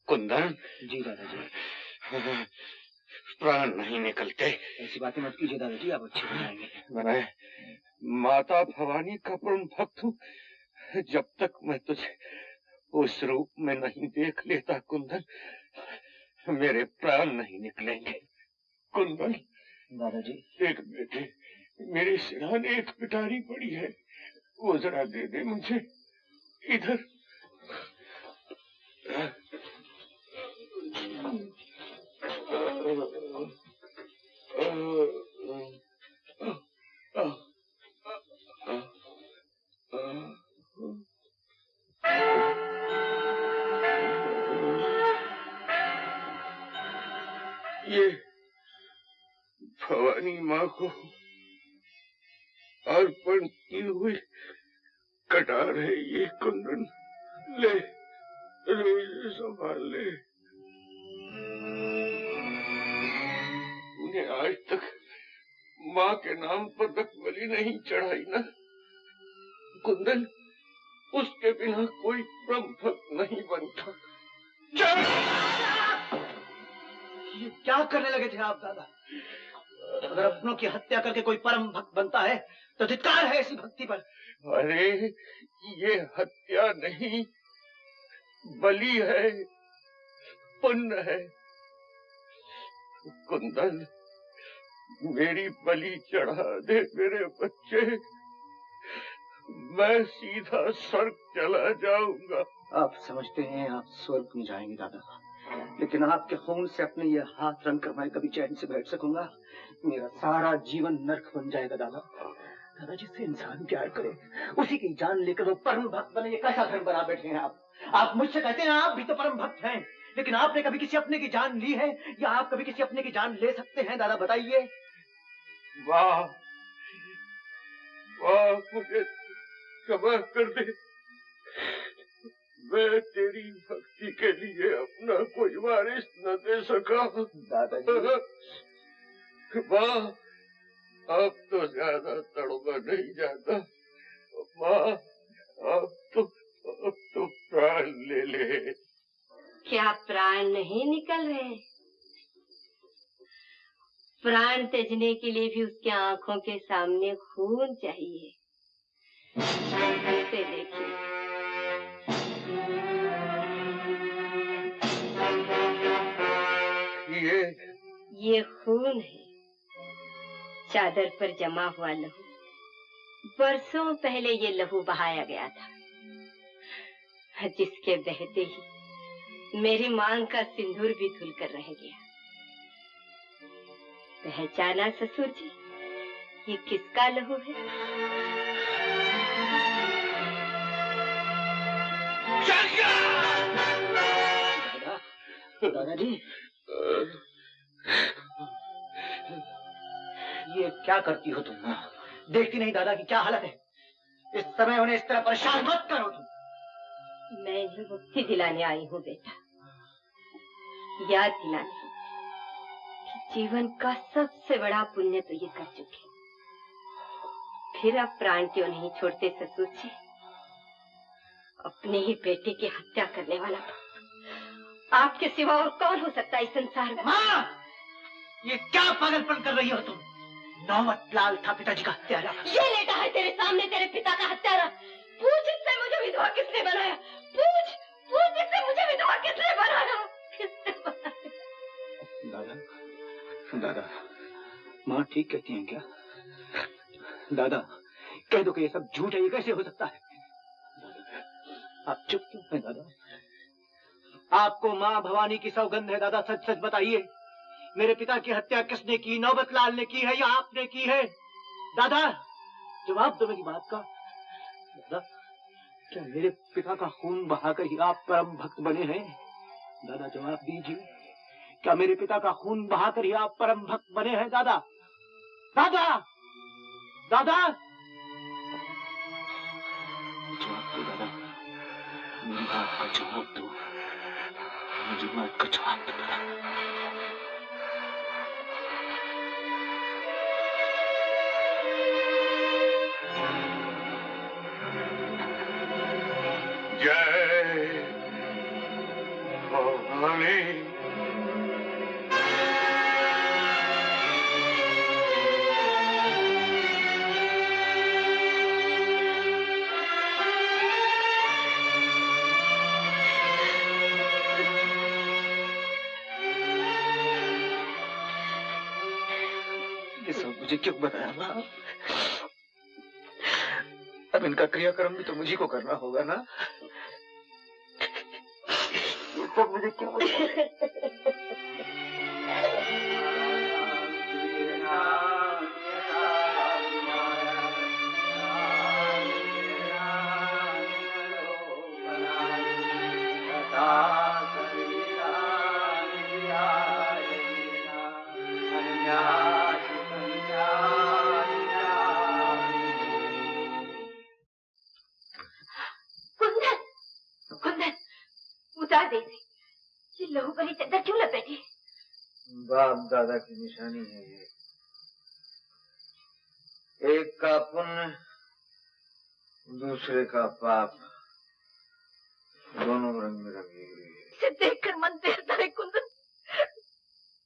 कुंदन। जी दादाजी। प्राण नहीं निकलते। ऐसी बातें मत कीजिए दादाजी, आप अच्छे हो जाएंगे। मैं माता भवानी का परम भक्त हूँ। जब तक मैं तुझे उस रूप में नहीं देख लेता कुंदन, मेरे प्राण नहीं निकलेंगे। कुंदन। दादाजी। एक बेटे, मेरे सिरहाने एक पिटारी पड़ी है, वो जरा दे दे मुझे। इधर। ये भवानी माँ को अर्पण की हुई कटार है ये कुंदन। ले, रोज संभाल ले। उन्हें आज तक माँ के नाम पर तक बलि नहीं चढ़ाई ना कुंदन। उसके बिना कोई ब्रह्म भक्त नहीं बनता। ये क्या करने लगे थे आप दादा? अगर अपनों की हत्या करके कोई परम भक्त बनता है तो धिक्कार है ऐसी भक्ति पर। अरे ये हत्या नहीं, बलि है, पुण्य है। कुंदन, मेरी बलि चढ़ा दे मेरे बच्चे, मैं सीधा स्वर्ग चला जाऊंगा। आप समझते हैं आप स्वर्ग में जाएंगे दादा, लेकिन आपके खून से अपने ये हाथ रंग कर मैं कभी चैन से बैठ सकूंगा? मेरा सारा जीवन नर्क बन जाएगा दादा। दादा जिससे इंसान प्यार करे उसी की जान लेकर वो परम भक्त बने, ये कैसा धर्म बना बैठे हैं आप? आप मुझसे कहते हैं आप भी तो परम भक्त हैं, लेकिन आपने कभी किसी अपने की जान ली है या आप कभी किसी अपने की जान ले सकते हैं? दादा बताइए। वाह वाह, मुझे क्षमा कर दे। मैं तेरी भक्ति के लिए अपना कोई वारिस न दे सका। दादाजी। माँ, अब तो ज्यादा तड़पा नहीं जाता। माँ, अब तो प्राण ले ले। क्या प्राण नहीं निकल रहे? प्राण त्यजने के लिए भी उसके आंखों के सामने खून चाहिए। उसे देखिए, ये खून है, चादर पर जमा हुआ लहू। बरसों पहले ये लहू बहाया गया था, जिसके बहते ही मेरी मांग का सिंदूर भी धुल कर रह गया। पहचाना ससुर जी, ये किसका लहू है? दादाजी, ये क्या करती हो तुम? देखती नहीं दादा की क्या हालत है? इस समय उन्हें इस तरह परेशान मत करो तुम। मैं इन्हें मुक्ति दिलाने आई हूँ बेटा, याद दिलाने कि जीवन का सबसे बड़ा पुण्य तो ये कर चुके। फिर अब प्राण क्यों नहीं छोड़ते ससुर जी? अपने ही बेटे की हत्या करने वाला आपके सिवा और कौन हो सकता है इस संसार में? माँ, ये क्या पागलपन कर रही हो तुम? नौमत लाल था पिताजी का हत्यारा। ये लेटा है तेरे सामने तेरे पिता का हत्यारा। पूछ इससे मुझे विधवा किसने बनाया? पूछ इससे मुझे विधवा किसने बनाया? दादा, माँ ठीक कहती हैं क्या? दादा, कह दो कि ये सब झूठ है, ये कैसे हो सकता है? दादा, आप चुप क्यों हैं दादा? आपको माँ भवानी की सौगंध है दादा, सच सच बताइए, मेरे पिता की हत्या किसने की? नौबत लाल ने की है या आपने की है? दादा जवाब दो मेरी बात का। दादा, क्या मेरे पिता का खून बहाकर ही आप परम भक्त बने हैं? दादा जवाब दीजिए, क्या मेरे पिता का खून बहाकर ही आप परम भक्त बने हैं? दादा, दादा, दादा, जवाब दो दादा, मेरी बात का जवाब दो, मुझे बात का जवाब दो दादा। जय भवानी। ये सब मुझे क्यों बताया माँ? अब इनका क्रियाक्रम भी तो मुझे को करना होगा ना? ये सब मुझे क्यों बताया? उतार दे इसे। ये लहू वाली चादर क्यों लपेटी? बाप दादा की निशानी है ये। एक का पुण्य, दूसरे का पाप, दोनों रंग में रंगी हुई है। इसे देखकर मन देता है कुंदन।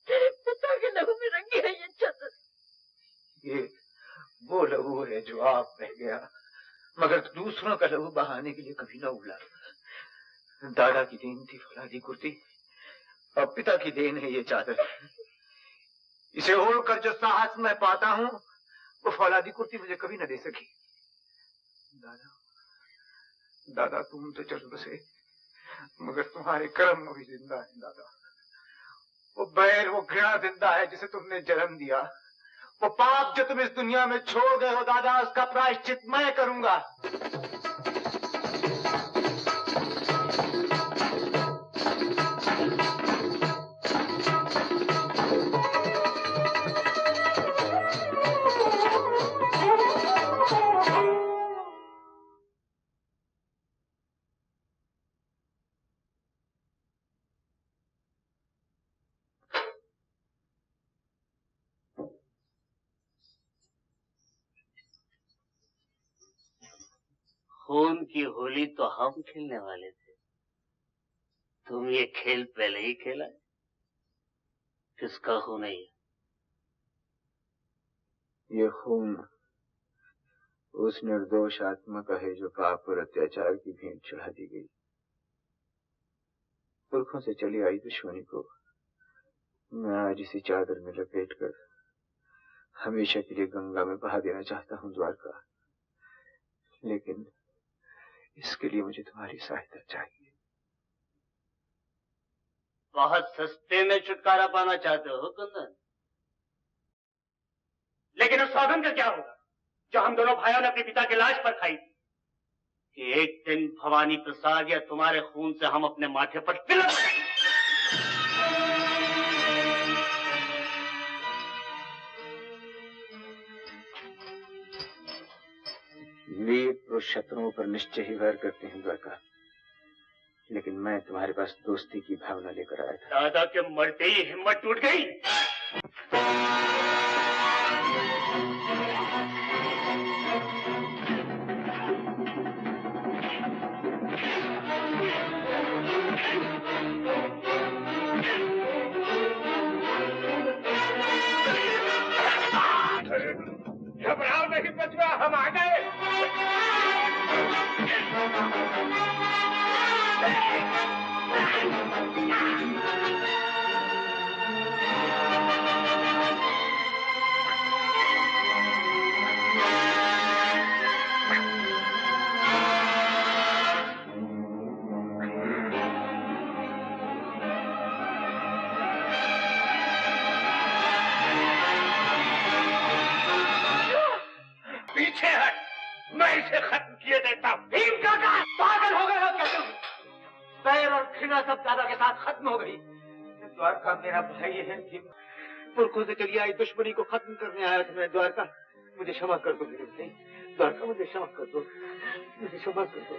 तेरे पिता के लहू में रंगी है ये चादर। ये वो लहू है जो आप बह गया, मगर दूसरों का लहू बहाने के लिए कभी न उबला। दादा की देन थी फौलादी कुर्ती, और पिता की देन है ये चादर। इसे ओढ़कर जो साहस मैं पाता हूँ, वो फौलादी कुर्ती मुझे कभी न दे सकी। दादा, दादा तुम तो चल बसे, मगर तुम्हारे कर्म अभी जिंदा है दादा। वो बैर, वो घृणा जिंदा है जिसे तुमने जन्म दिया। वो पाप जो तुम इस दुनिया में छोड़ गए हो दादा, उसका प्रायश्चित मैं करूंगा। खून की होली तो हम खेलने वाले थे, तुम ये खेल पहले ही खेला है। किसका खून है ये? ये खून उस निर्दोष आत्मा का है जो पाप और अत्याचार की भेंट चढ़ा दी गई। पुरखों से चली आई दुश्मनी को मैं आज इसी चादर में लपेटकर हमेशा के लिए गंगा में बहा देना चाहता हूँ द्वारका। लेकिन इसके लिए मुझे तुम्हारी सहायता चाहिए। बहुत सस्ते में छुटकारा पाना चाहते हो कुंदन? लेकिन उस सौगंध का क्या होगा जो हम दोनों भाइयों ने अपने पिता के लाश पर खाई थी कि एक दिन भवानी प्रसाद या तुम्हारे खून से हम अपने माथे पर तिलक लगाएंगे। वीर पुरुष शत्रुओं पर निश्चय ही वैर करते हैं द्वारका, लेकिन मैं तुम्हारे पास दोस्ती की भावना लेकर आया था। दादा के मरते ही हिम्मत टूट गई। घबराओ नहीं बचवा, हम आ गए। पीछे हट, मैं इसे खत्म किए देता हूँ। भीम काका, पागल हो गए हो क्या तुम? बैर और घृणा सब दादा के साथ खत्म हो गई। द्वारका मेरा भाई है भीम। पुरखों से चली आई दुश्मनी को खत्म करने आया था मैं द्वारका। मुझे क्षमा कर दो मेरे भाई। द्वारका मुझे क्षमा कर दो, मुझे क्षमा कर दो।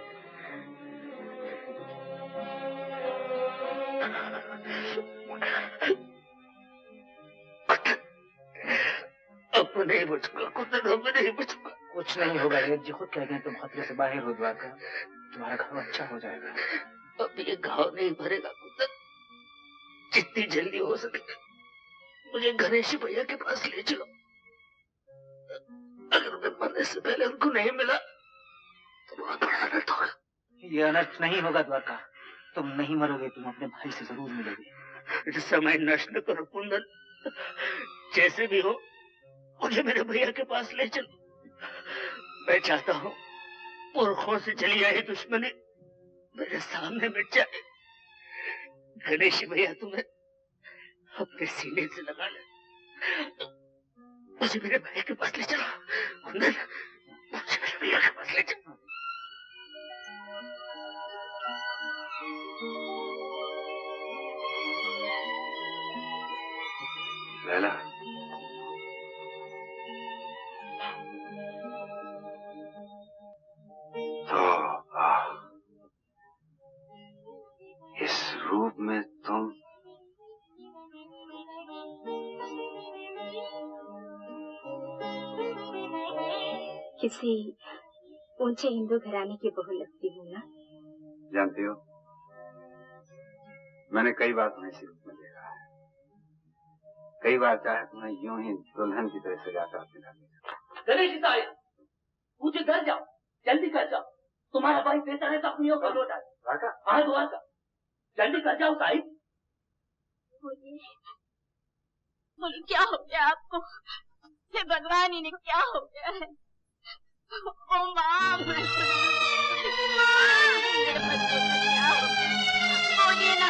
अब नहीं बचूंगा कुंदन, अब नहीं बचूंगा। कुछ नहीं होगा वीर जी, खुद कह गए तुम खतरे से बाहर हो द्वारका। तुम्हारा घाव अच्छा हो जाएगा। अब ये घाव नहीं भरेगा कुंदन, जितनी जल्दी हो सके मुझे गणेश भैया के पास ले चलो। अगर मैं मरने से पहले उनको नहीं मिला तो बहुत बड़ा अनर्थ होगा। ये अनर्थ नहीं होगा द्वारका, तुम नहीं मरोगे, तुम अपने भाई से जरूर मिलोगे। समय नष्ट न करो कुंदन, जैसे भी हो मुझे मेरे भैया के पास ले चलो। मैं चाहता हूँ पुरखों से चली आई दुश्मनी मेरे सामने मिट जाए। गणेश भैया तुम्हें अपने सीने से लगा ले। मुझे मेरे भाई के पास ले चलो कुंदन, मुझे मेरे भैया के पास ले चलो। लैला, इस रूप में तुम किसी ऊंचे हिंदू घराने की बहू लगती हूँ ना। जानती हो, मैंने कई बार तुम्हें इसी रूप में देखा है। कई बार चाहे तुम्हें यूं ही दुल्हन की तरह सजाकर अपने घर में। गणेश साहब, मुझे घर जाओ, जल्दी कर जाओ। तुम्हारा भाई बेटा है तो अपनी ओर लौटा है। हाँ द्वारका, जल्दी कर जाओ साहिब। बोलिए क्या हो गया आपको? हे भगवान, इन्हें क्या हो गया है? ओ माँ, मेरे बच्चों को क्या हो गया? बोलिए ना,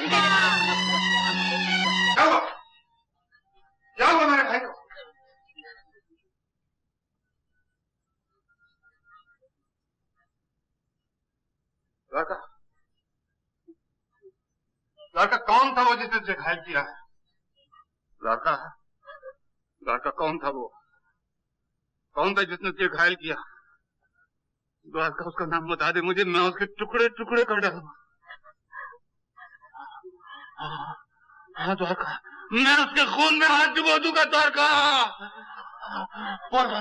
क्या हुआ मेरे भाई को? द्वारका, द्वारका कौन था वो जिसने तुझे घायल किया है? द्वारका, द्वारका कौन था वो? कौन था जिसने तुझे घायल किया? द्वारका, उसका नाम बता दे मुझे, मैं उसके टुकड़े टुकड़े कर डालूंगा। हाँ द्वारका, मैं उसके खून में हाथ डुबो दूंगा। द्वारका, द्वारका,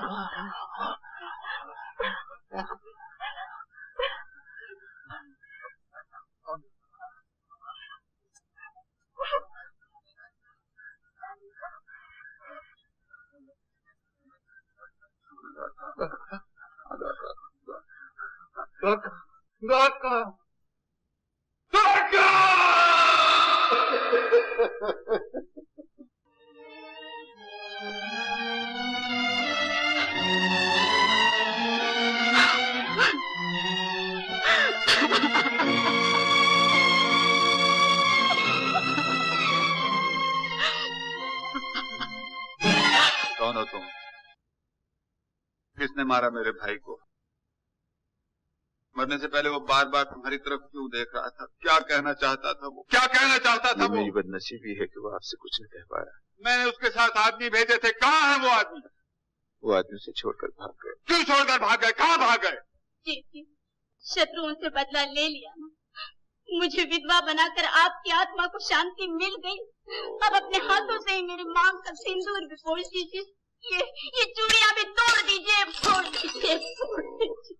द्वारका, द्वारका! कौन हो तुम? किसने मारा मेरे भाई को? मरने से पहले वो बार बार तुम्हारी तरफ क्यों देख रहा था? क्या कहना चाहता था वो? क्या कहना चाहता था वो? मेरी बदनसीबी है कि वो आपसे कुछ नहीं कह पा रहा। मैंने उसके साथ आदमी भेजे थे, कहाँ है वो आदमी? वो आदमी उसे छोड़कर भाग गए। क्यों छोड़कर भाग गए? कहाँ भाग गए? जी, शत्रुओं से बदला ले लिया ना। मुझे विधवा बनाकर आपकी आत्मा को शांति मिल गई। अब अपने हाथों से ही मेरी मांग का सिंदूर भी फोड़ दीजिए। ये चूड़ियां भी तोड़ दीजिए, फोड़ दीजिए, फोड़ दीजिए।